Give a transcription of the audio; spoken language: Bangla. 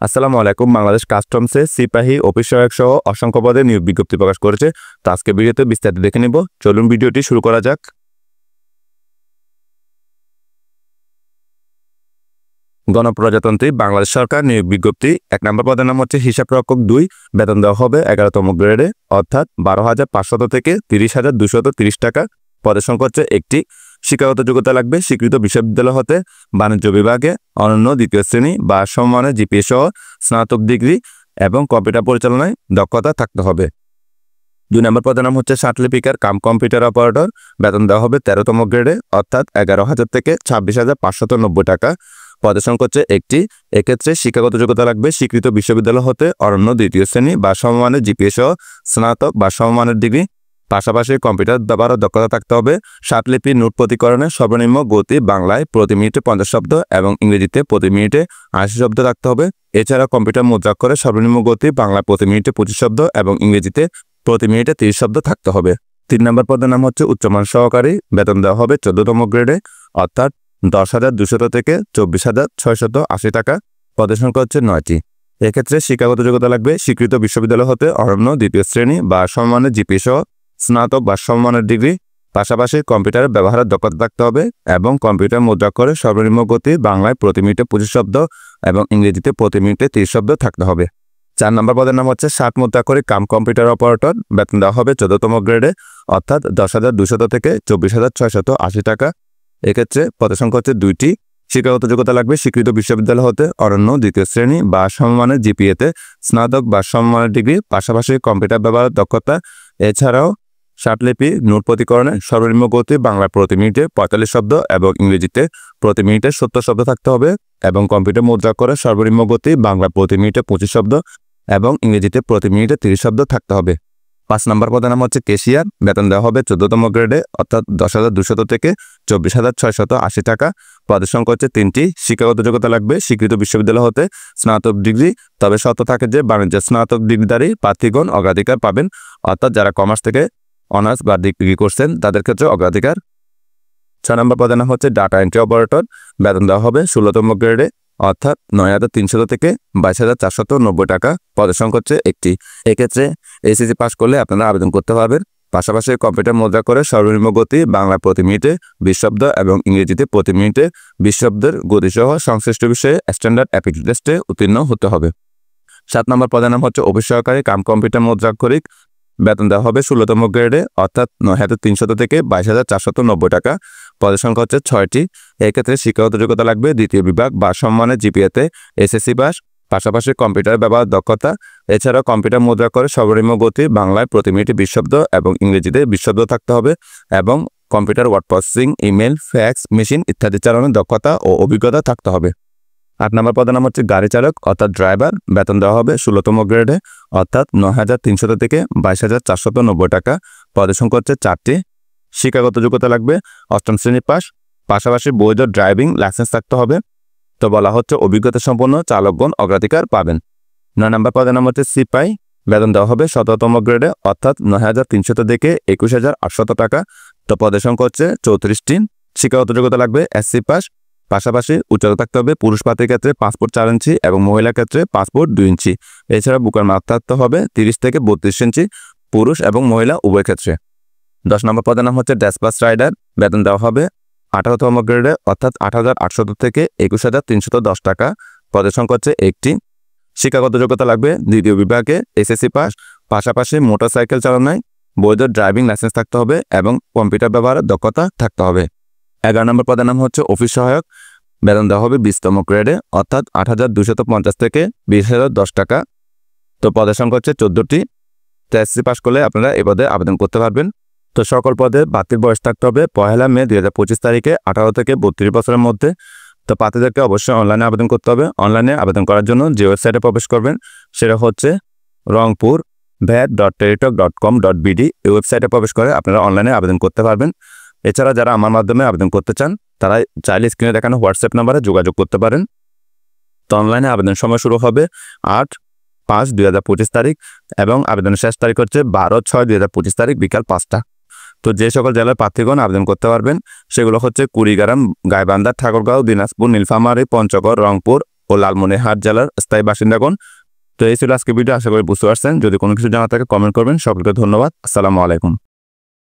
আসসালামু আলাইকুম। বাংলাদেশ কাস্টমসে সিপাহী অফিস সহায়ক সহ অসংখ্য পদে নিয়োগ বিজ্ঞপ্তি প্রকাশ করেছে। তো আজকে ভিডিওতে বিস্তারিত দেখে নিব। চলুন ভিডিওটি শুরু করা যাক। গণপ্রজাতন্ত্রী বাংলাদেশ সরকার নিয়োগ বিজ্ঞপ্তি। 1 নম্বর পদের নাম হচ্ছে হিসাব রক্ষক 2। বেতন দেওয়া হবে 11তম গ্রেডে, অর্থাৎ 12,500 থেকে 30,230 টাকা। পদের সংখ্যা হচ্ছে একটি। শিক্ষাগত যোগ্যতা লাগবে স্বীকৃত বিশ্ববিদ্যালয় হতে বাণিজ্য বিভাগে অনন্য দ্বিতীয় শ্রেণী বা সমমানের জিপিএ সহ স্নাতক ডিগ্রি এবং কম্পিউটার পরিচালনায় দক্ষতা থাকতে হবে। 2 নম্বর পদের নাম হচ্ছে সার্টিফিকেট কাম কম্পিউটার অপারেটর। বেতন দেওয়া হবে 13তম গ্রেডে, অর্থাৎ 11,000 থেকে 26,590 টাকা। পদের সংখ্যা হচ্ছে একটি। এক্ষেত্রে শিক্ষাগত যোগ্যতা লাগবে স্বীকৃত বিশ্ববিদ্যালয় হতে অনন্য দ্বিতীয় শ্রেণী বা সমমানের জিপিএ সহ স্নাতক বা সমমানের ডিগ্রি, পাশাপাশি কম্পিউটার ব্যবহারের দক্ষতা থাকতে হবে। স্বাক্ষরলিপি নোট প্রতিকরণে সর্বনিম্ন গতি বাংলায় প্রতি মিনিটে 50 শব্দ এবং ইংরেজিতে প্রতি মিনিটে 80 শব্দ থাকতে হবে। এছাড়া কম্পিউটার মুদ্রাক্ষরে সর্বনিম্ন গতি বাংলায় প্রতি মিনিটে 25 শব্দ এবং ইংরেজিতে প্রতি মিনিটে 30 শব্দ থাকতে হবে। 3 নম্বর পদের নাম হচ্ছে উচ্চমান সহকারী। বেতন দেওয়া হবে 14তম গ্রেডে, অর্থাৎ 10,200 থেকে 24,680 টাকা। পদের সংখ্যা হচ্ছে 9টি। এক্ষেত্রে শিক্ষাগত যোগ্যতা লাগবে স্বীকৃত বিশ্ববিদ্যালয় হতে অনন্য দ্বিতীয় শ্রেণী বা সমমানের জিপিএ সহ স্নাতক বা সমমানের ডিগ্রি, পাশাপাশি কম্পিউটারের ব্যবহারের দক্ষতা থাকতে হবে এবং কম্পিউটার মুদ্রাক্ষরে সর্বনিম্ন গতি বাংলায় প্রতি মিনিটে 25 শব্দ এবং ইংরেজিতে প্রতি মিনিটে 30 শব্দ থাকতে হবে। 4 নম্বর পদের নাম হচ্ছে 60 মুদ্রাক্ষরিক কাম কম্পিউটার অপারেটর। বেতন দেওয়া হবে 14তম গ্রেডে, অর্থাৎ 10,200 থেকে 24,680 টাকা। এক্ষেত্রে পদের সংখ্যা হচ্ছে 2টি। শিক্ষাগত যোগ্যতা লাগবে স্বীকৃত বিশ্ববিদ্যালয় হতে অনন্য দ্বিতীয় শ্রেণী বা সমমানের জিপিএতে স্নাতক বা সমমানের ডিগ্রি, পাশাপাশি কম্পিউটার ব্যবহারের দক্ষতা। এছাড়াও স্বাক্ষরলিপি নোট প্রতিকরণে সর্বনিম্ন গতি বাংলা প্রতি মিনিটে 45 শব্দ এবং ইংরেজিতে প্রতি মিনিটে 70 শব্দ থাকতে হবে এবং কম্পিউটার মুদ্রাক্ষরে সর্বনিম্ন গতি বাংলা প্রতি মিনিটে 25 শব্দ এবং ইংরেজিতে প্রতি মিনিটে 30 শব্দ থাকতে হবে। 5 নম্বর পদের নাম হচ্ছে ক্যাশিয়ার। বেতন দেওয়া হবে 14তম গ্রেডে, অর্থাৎ 10,200 থেকে 24,680 টাকা। পদের সংখ্যা হচ্ছে 3টি। শিক্ষাগত যোগ্যতা লাগবে স্বীকৃত বিশ্ববিদ্যালয় হতে স্নাতক ডিগ্রি, তবে শর্ত থাকে যে বাণিজ্য স্নাতক ডিগ্রিধারী প্রার্থীগণ অগ্রাধিকার পাবেন, অর্থাৎ যারা কমার্স থেকে অনার্স বা ডিগ্রি করছেন তাদের ক্ষেত্রে অগ্রাধিকার। 6 নম্বর পদের নাম হচ্ছে ডাটা এন্ট্রি অপারেটর। বেতন দেওয়া হবে 16তম গ্রেডে, অর্থাৎ 9,300 থেকে 22,490 টাকা। পদের সংখ্যা হচ্ছে একটি। এক্ষেত্রে এসএসসি পাস করলে আপনারা আবেদন করতে পারবেন। পাশাপাশি কম্পিউটার মুদ্রা করে সর্বনিম্ন গতি বাংলা প্রতি মিনিটে 20 শব্দ এবং ইংরেজিতে প্রতি মিনিটে 20 শব্দের গতিসহ সংশ্লিষ্ট বিষয়ে স্ট্যান্ডার্ড অ্যাপটিটিউড টেস্টে উত্তীর্ণ হতে হবে। 7 নম্বর পদের নাম হচ্ছে অফিস সহকারী কাম কম্পিউটার মুদ্রাক্ষরিক। বেতন দেওয়া হবে 16তম গ্রেডে, অর্থাৎ 9,300 থেকে 22,490 টাকা। পদের সংখ্যা হচ্ছে 6টি। এক্ষেত্রে শিক্ষাগত যোগ্যতা লাগবে দ্বিতীয় বিভাগ বা সম্মানের জিপিএতে এসএসসি পাস, পাশাপাশি কম্পিউটার ব্যবহার দক্ষতা। এছাড়াও কম্পিউটার মুদ্রা করে সর্বনিম্ন গতি বাংলায় প্রতি মিনিটে 20 শব্দ এবং ইংরেজিতে 20 শব্দ থাকতে হবে এবং computer word processing, email, fax machine ইত্যাদি চালানোর দক্ষতা ও অভিজ্ঞতা থাকতে হবে। 8 নম্বর পদের নাম হচ্ছে গাড়ি চালক, অর্থাৎ ড্রাইভার। বেতন দেওয়া হবে 16তম গ্রেডে, অর্থাৎ 9,300 থেকে 22,490 টাকা। পদের সংখ্যা হচ্ছে 4টি। শিক্ষাগত যোগ্যতা লাগবে 8ম শ্রেণী পাস, পাশাপাশি বৈধ ড্রাইভিং লাইসেন্স থাকতে হবে। তো বলা হচ্ছে অভিজ্ঞতা সম্পন্ন চালকগণ অগ্রাধিকার পাবেন। 9 নম্বর পদের নাম হচ্ছে সিপাই। বেতন দেওয়া হবে 17তম গ্রেডে, অর্থাৎ 9,300 থেকে 21,800 টাকা। তো পদের সংখ্যা হচ্ছে 34টি। শিক্ষাগত যোগ্যতা লাগবে এসসি পাস, পাশাপাশি উচ্চতা থাকতে হবে পুরুষ প্রার্থীর ক্ষেত্রে পাসপোর্ট 4 ইঞ্চি এবং মহিলার ক্ষেত্রে পাসপোর্ট 2 ইঞ্চি। এছাড়া বুকের মাপ থাকতে হবে 30 থেকে 32 ইঞ্চি পুরুষ এবং মহিলা উভয় ক্ষেত্রে। 10 নম্বর পদের নাম হচ্ছে ড্যাশপাস রাইডার। বেতন দেওয়া হবে 18তম গ্রেডে, অর্থাৎ 8,800 থেকে 21,310 টাকা। পদের সংখ্যা হচ্ছে একটি। শিক্ষাগত যোগ্যতা লাগবে দ্বিতীয় বিভাগে এসএসসি পাস, পাশাপাশি মোটরসাইকেল চালনায় বৈধ ড্রাইভিং লাইসেন্স থাকতে হবে এবং কম্পিউটার ব্যবহারের দক্ষতা থাকতে হবে। 11 নম্বর পদের নাম হচ্ছে অফিস সহায়ক। বেতন দেওয়া হবে 20তম গ্রেডে, অর্থাৎ 8,250 থেকে 20,010 টাকা। তো পদের সংখ্যা হচ্ছে 14টি। তো এসএসসি পাস করলে আপনারা এই পদে আবেদন করতে পারবেন। তো সকল পদে প্রার্থীর বয়স থাকতে হবে 1 মে 2025 তারিখে 18 থেকে 32 বছরের মধ্যে। তো প্রার্থীদেরকে অবশ্যই অনলাইনে আবেদন করতে হবে। অনলাইনে আবেদন করার জন্য যে ওয়েবসাইটে প্রবেশ করবেন সেটা হচ্ছে rangpur.vat.teletalk.com.bd। এই ওয়েবসাইটে প্রবেশ করে আপনারা অনলাইনে আবেদন করতে পারবেন। এছাড়া যারা আমার মাধ্যমে আবেদন করতে চান তারা চাইলে স্ক্রিনে দেখানো হোয়াটসঅ্যাপ নাম্বারে যোগাযোগ করতে পারেন। তো অনলাইনে আবেদন সময় শুরু হবে 8/5/2025 তারিখ এবং আবেদনের শেষ তারিখ হচ্ছে 12/6/2025 তারিখ বিকাল 5টা। তো যে সকল জেলার প্রার্থীগণ আবেদন করতে পারবেন সেগুলো হচ্ছে কুড়িগ্রাম, গাইবান্ধা, ঠাকুরগাঁও, দিনাজপুর, নীলফামারী, পঞ্চগড়, রংপুর, ও লালমনিরহাট জেলার স্থায়ী বাসিন্দাগণ। তো এই ছিল আজকে ভিডিও, আশা করি বুঝতে পারছেন। যদি কোনো কিছু জানা থাকে কমেন্ট করবেন। সকলকে ধন্যবাদ। আসসালামু আলাইকুম।